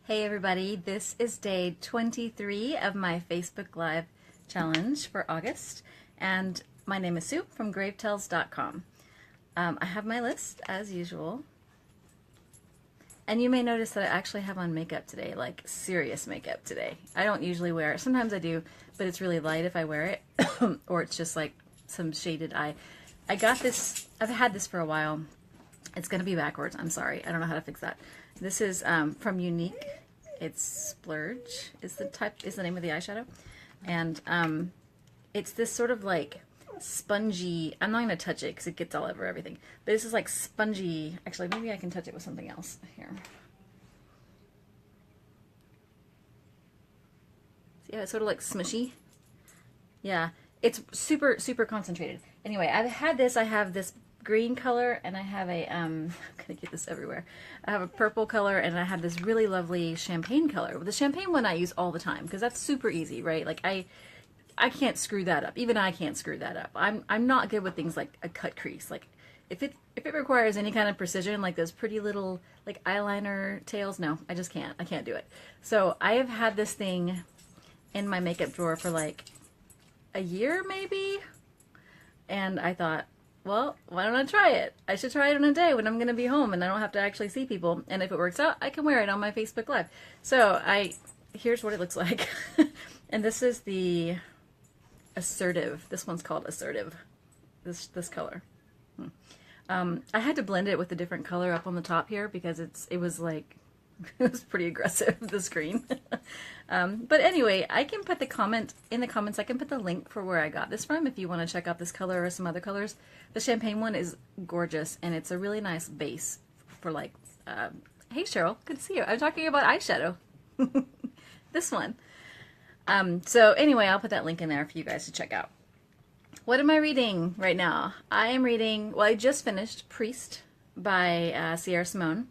Hey everybody, this is day 23 of my Facebook Live challenge for August, and my name is Sue from gravetales.com. I have my list as usual, and you may notice that I actually have on makeup today, like serious makeup today. I don't usually wear it. Sometimes I do, but it's really light if I wear it, or it's just like some shaded eye. I got this, I've had this for a while. It's going to be backwards. I'm sorry. I don't know how to fix that. This is from Unique. It's Splurge is the name of the eyeshadow. And it's this sort of like spongy, I'm not going to touch it because it gets all over everything. But this is like spongy, actually maybe I can touch it with something else. Here. See how it's sort of like smushy? Yeah. It's super, super concentrated. Anyway, I've had this, I have this green color, and I have a, I'm gonna get this everywhere. I have a purple color, and I have this really lovely champagne color. The champagne one I use all the time, because that's super easy, right? Like, I can't screw that up. Even I can't screw that up. I'm not good with things like a cut crease. Like, if it requires any kind of precision, like those pretty little, like, eyeliner tails, no, I just can't. I can't do it. So, I have had this thing in my makeup drawer for, like, a year, maybe? And I thought, well, why don't I try it? I should try it on a day when I'm going to be home and I don't have to actually see people. And if it works out, I can wear it on my Facebook Live. So here's what it looks like. And this is the Assertive. This one's called Assertive. This color. I had to blend it with a different color up on the top here because it was like, it was pretty aggressive, the screen. But anyway, I can put in the comments, I can put the link for where I got this from if you want to check out this color or some other colors. The champagne one is gorgeous, and it's a really nice base for like, hey Cheryl, good to see you. I'm talking about eyeshadow. This one. So anyway, I'll put that link in there for you guys to check out. What am I reading right now? I am reading, well, I just finished Priest by Sierra Simone,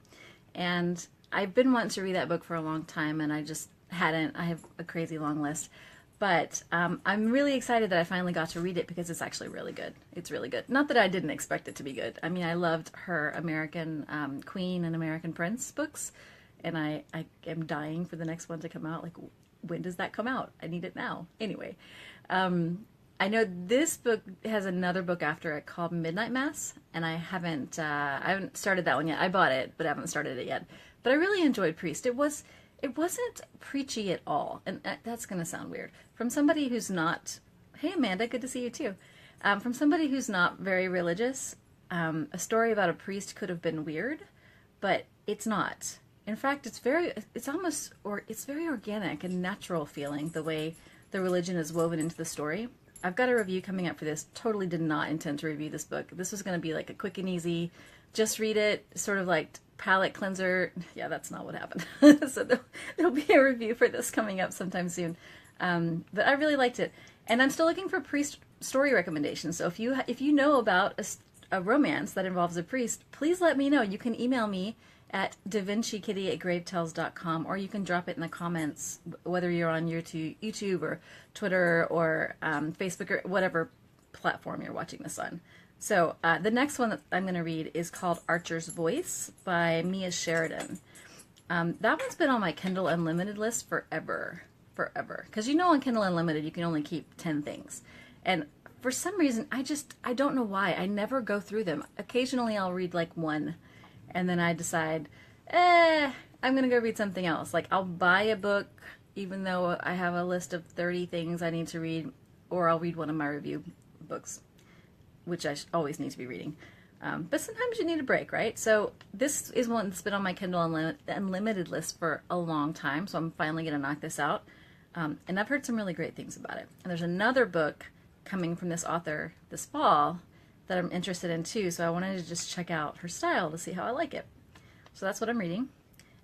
and I've been wanting to read that book for a long time, and I just hadn't. I have a crazy long list. But I'm really excited that I finally got to read it because it's actually really good. It's really good. Not that I didn't expect it to be good. I mean, I loved her American Queen and American Prince books, and I am dying for the next one to come out. Like, when does that come out? I need it now. Anyway, I know this book has another book after it called Midnight Mass, and I haven't started that one yet. I bought it, but I haven't started it yet. But I really enjoyed Priest. It wasn't preachy at all, and that's going to sound weird. From somebody who's not, hey Amanda, good to see you too. From somebody who's not very religious, a story about a priest could have been weird, but it's not. In fact, it's very organic and natural feeling, the way the religion is woven into the story. I've got a review coming up for this. Totally did not intend to review this book. This was going to be like a quick and easy, just read it, sort of like palette cleanser. Yeah, that's not what happened. So there'll be a review for this coming up sometime soon. But I really liked it. And I'm still looking for priest story recommendations. So if you know about a romance that involves a priest, please let me know. You can email me at davincikitty@gravetales.com, or you can drop it in the comments, whether you're on YouTube or Twitter or Facebook or whatever platform you're watching this on. So the next one that I'm going to read is called Archer's Voice by Mia Sheridan. That one's been on my Kindle Unlimited list forever. Because you know on Kindle Unlimited you can only keep 10 things. And for some reason, I don't know why, I never go through them. Occasionally I'll read like one, and then I decide, I'm going to go read something else. Like, I'll buy a book even though I have a list of 30 things I need to read, or I'll read one of my review books, which I always need to be reading. But sometimes you need a break, right? So this is one that's been on my Kindle Unlimited list for a long time, so I'm finally going to knock this out. And I've heard some really great things about it. And there's another book coming from this author this fall that I'm interested in too, so I wanted to just check out her style to see how I like it. So that's what I'm reading.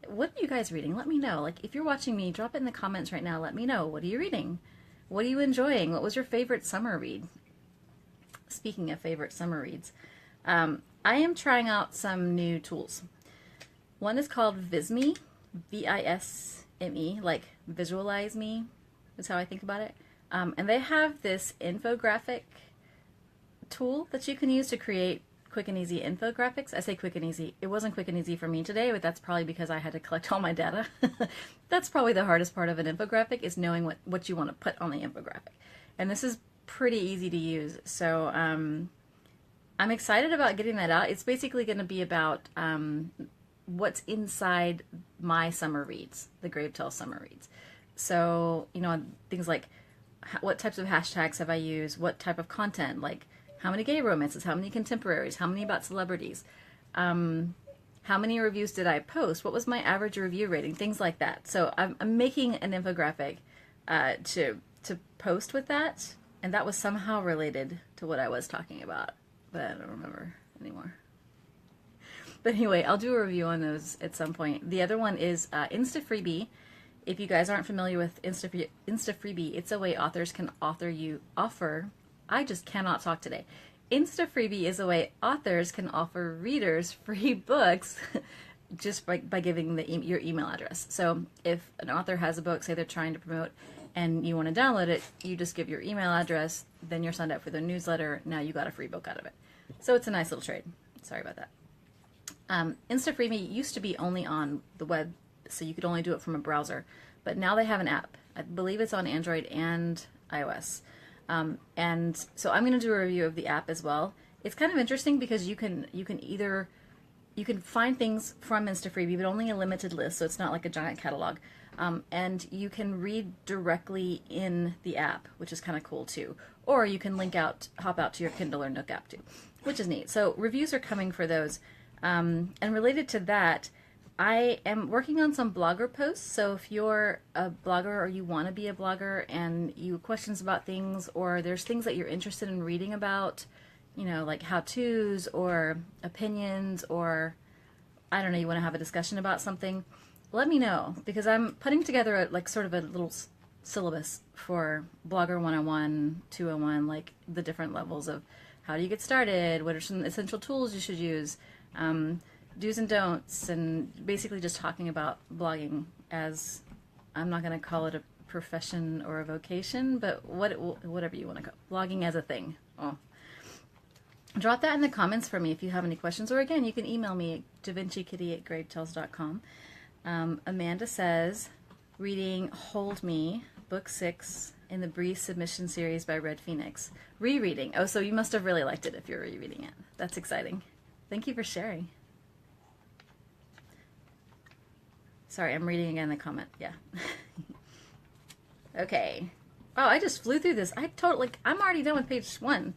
What are you guys reading? Let me know. Like, if you're watching me, drop it in the comments right now. Let me know. What are you reading? What are you enjoying? What was your favorite summer read? Speaking of favorite summer reads, I am trying out some new tools. One is called Visme, V-I-S-M-E, like visualize me is how I think about it. And they have this infographic tool that you can use to create quick and easy infographics. I say quick and easy. It wasn't quick and easy for me today, but that's probably because I had to collect all my data. That's probably the hardest part of an infographic, is knowing what you want to put on the infographic. And this is pretty easy to use. So I'm excited about getting that out. It's basically going to be about what's inside my summer reads, the Gravetale summer reads. So, you know, things like what types of hashtags have I used, what type of content, like how many gay romances, how many contemporaries, how many about celebrities, how many reviews did I post, what was my average review rating, things like that. So I'm making an infographic to post with that, and that was somehow related to what I was talking about, but I don't remember anymore. But anyway, I'll do a review on those at some point. The other one is Instafreebie. If you guys aren't familiar with Instafreebie, it's a way authors can I just cannot talk today. Instafreebie is a way authors can offer readers free books just by giving your email address. So if an author has a book, say they're trying to promote, and you want to download it, you just give your email address, then you're signed up for their newsletter, now you got a free book out of it. So it's a nice little trade. Sorry about that. Instafreebie used to be only on the web, so you could only do it from a browser, but now they have an app. I believe it's on Android and iOS. And so I'm going to do a review of the app as well. It's kind of interesting because you can find things from Instafreebie, but only a limited list, so it's not like a giant catalog. And you can read directly in the app, which is kind of cool too. Or you can hop out to your Kindle or Nook app too, which is neat. So reviews are coming for those. And related to that, I am working on some blogger posts. So if you're a blogger or you want to be a blogger and you have questions about things, or there's things that you're interested in reading about, you know, like how-tos or opinions, or I don't know, you want to have a discussion about something, let me know, because I'm putting together sort of a little syllabus for Blogger 101, 201, like the different levels of how do you get started, what are some essential tools you should use, do's and don'ts, and basically just talking about blogging as, I'm not going to call it a profession or a vocation, but whatever you want to call it. Blogging as a thing. Oh. Drop that in the comments for me if you have any questions, or again, you can email me at davincikitty@gravetales.com. Amanda says, reading Hold Me, Book 6 in the Bree submission series by Red Phoenix. Rereading. Oh, so you must have really liked it if you're rereading it. That's exciting. Thank you for sharing. Sorry, I'm reading again the comment. Yeah. Okay. Oh, I just flew through this. I'm already done with page 1.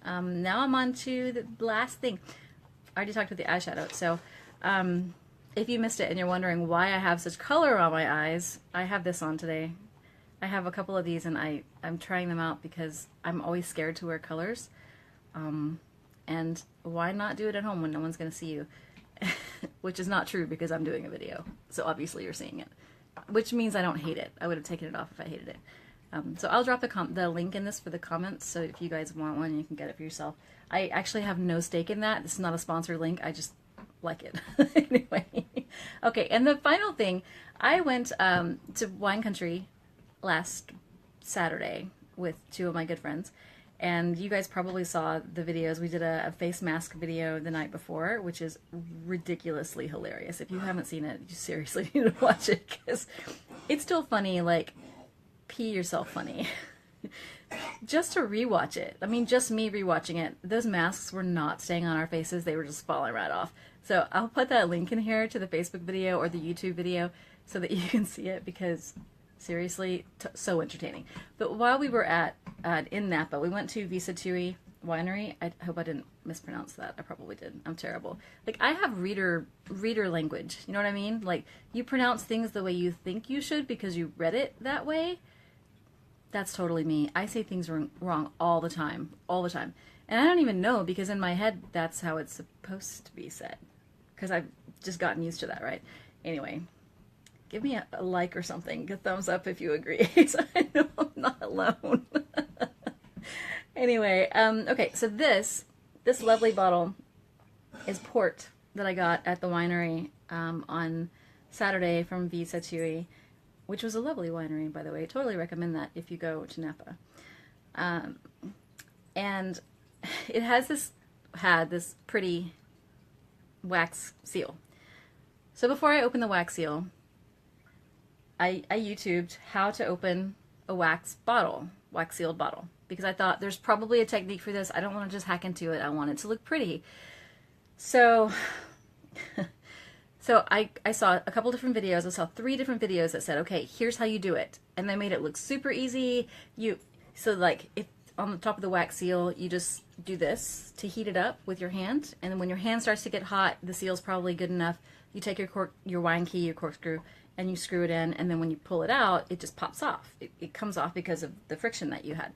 Now I'm on to the last thing. I already talked about the eyeshadow. So, if you missed it and you're wondering why I have such color on my eyes, I have this on today. I have a couple of these, and I'm trying them out because I'm always scared to wear colors. And why not do it at home when no one's going to see you? Which is not true because I'm doing a video. So obviously you're seeing it. Which means I don't hate it. I would have taken it off if I hated it. So I'll drop the link in this for the comments, so if you guys want one, you can get it for yourself. I actually have no stake in that. This is not a sponsored link. I just like it. Anyway. Okay, and the final thing, I went to wine country last Saturday with 2 of my good friends, and you guys probably saw the videos. We did a face mask video the night before, which is ridiculously hilarious. If you haven't seen it, you seriously need to watch it, because it's still funny, like pee yourself funny. Just to rewatch it. I mean, just me rewatching it. Those masks were not staying on our faces. They were just falling right off. So I'll put that link in here to the Facebook video or the YouTube video so that you can see it, because seriously, so entertaining. But while we were in Napa, we went to Sattui Winery. I hope I didn't mispronounce that. I probably did. I'm terrible. Like, I have reader language. You know what I mean? Like, you pronounce things the way you think you should because you read it that way. That's totally me. I say things wrong all the time. All the time. And I don't even know, because in my head, that's how it's supposed to be said. Because I've just gotten used to that, right? Anyway, give me a like or something. A thumbs up if you agree, so I know I'm not alone. Anyway, okay, so this lovely bottle is port that I got at the winery on Saturday from Sattui, which was a lovely winery, by the way. Totally recommend that if you go to Napa. And it has this had this pretty wax seal. So before I open the wax seal, I YouTubed how to open a wax sealed bottle, because I thought there's probably a technique for this. I don't want to just hack into it. I want it to look pretty. So, I saw a couple different videos. I saw 3 different videos that said, okay, here's how you do it. And they made it look super easy. So like, if on the top of the wax seal, you just do this to heat it up with your hand. And then when your hand starts to get hot, the seal's probably good enough. You take your wine key, your corkscrew, and you screw it in. And then when you pull it out, it just pops off. It comes off because of the friction that you had.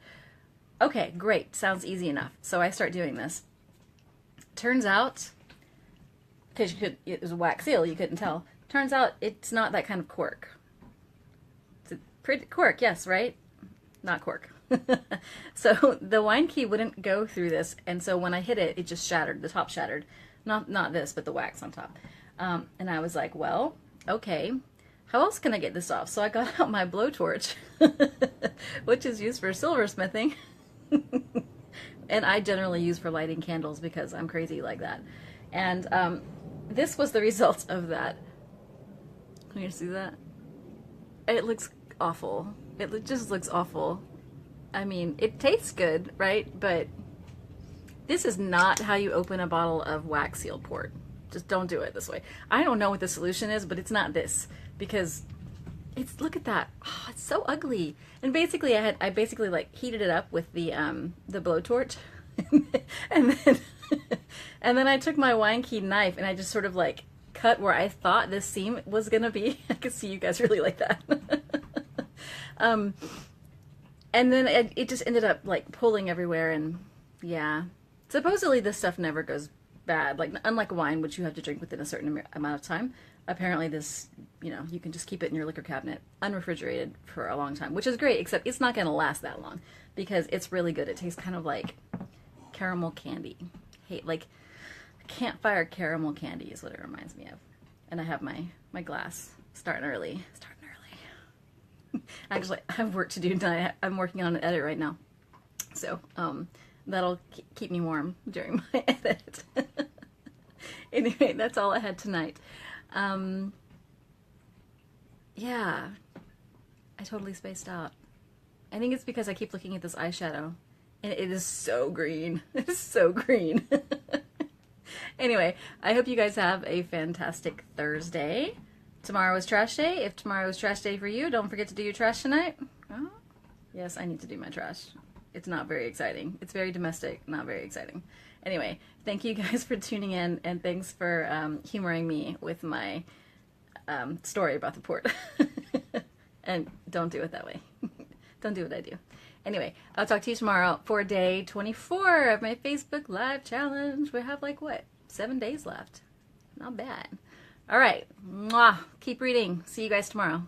Okay, great. Sounds easy enough. So I start doing this. Turns out, because it was a wax seal, you couldn't tell. Turns out it's not that kind of cork. It's a pretty cork, yes, right? Not cork. So the wine key wouldn't go through this, and so when I hit it, it just shattered. The top shattered. Not this, but the wax on top. And I was like, well, okay, how else can I get this off? So I got out my blowtorch, which is used for silversmithing. And I generally use for lighting candles because I'm crazy like that. And this was the result of that. Can you see that? It looks awful. It just looks awful. I mean, it tastes good, right? But this is not how you open a bottle of wax sealed port. Just don't do it this way. I don't know what the solution is, but it's not this, because look at that. Oh, it's so ugly. And basically I basically like heated it up with the blowtorch and then I took my wine key knife and I just sort of like cut where I thought this seam was gonna be. I could see you guys really like that. And then it just ended up like pulling everywhere, and yeah. Supposedly this stuff never goes bad. Like, unlike wine, which you have to drink within a certain amount of time, apparently this, you can just keep it in your liquor cabinet unrefrigerated for a long time, which is great, except it's not going to last that long because it's really good. It tastes kind of like caramel candy. Like campfire caramel candy is what it reminds me of. And I have my glass starting early. Actually, I have work to do tonight. I'm working on an edit right now. So, that'll keep me warm during my edit. Anyway, that's all I had tonight. Yeah, I totally spaced out. I think it's because I keep looking at this eyeshadow, and it is so green. It is so green. Anyway, I hope you guys have a fantastic Thursday. Tomorrow is trash day. If tomorrow is trash day for you, don't forget to do your trash tonight. Oh, yes, I need to do my trash. It's not very exciting. It's very domestic, not very exciting. Anyway, thank you guys for tuning in, and thanks for humoring me with my story about the port. And don't do it that way. Don't do what I do. Anyway, I'll talk to you tomorrow for day 24 of my Facebook Live challenge. We have like, what, 7 days left? Not bad. All right. Mwah. Keep reading. See you guys tomorrow.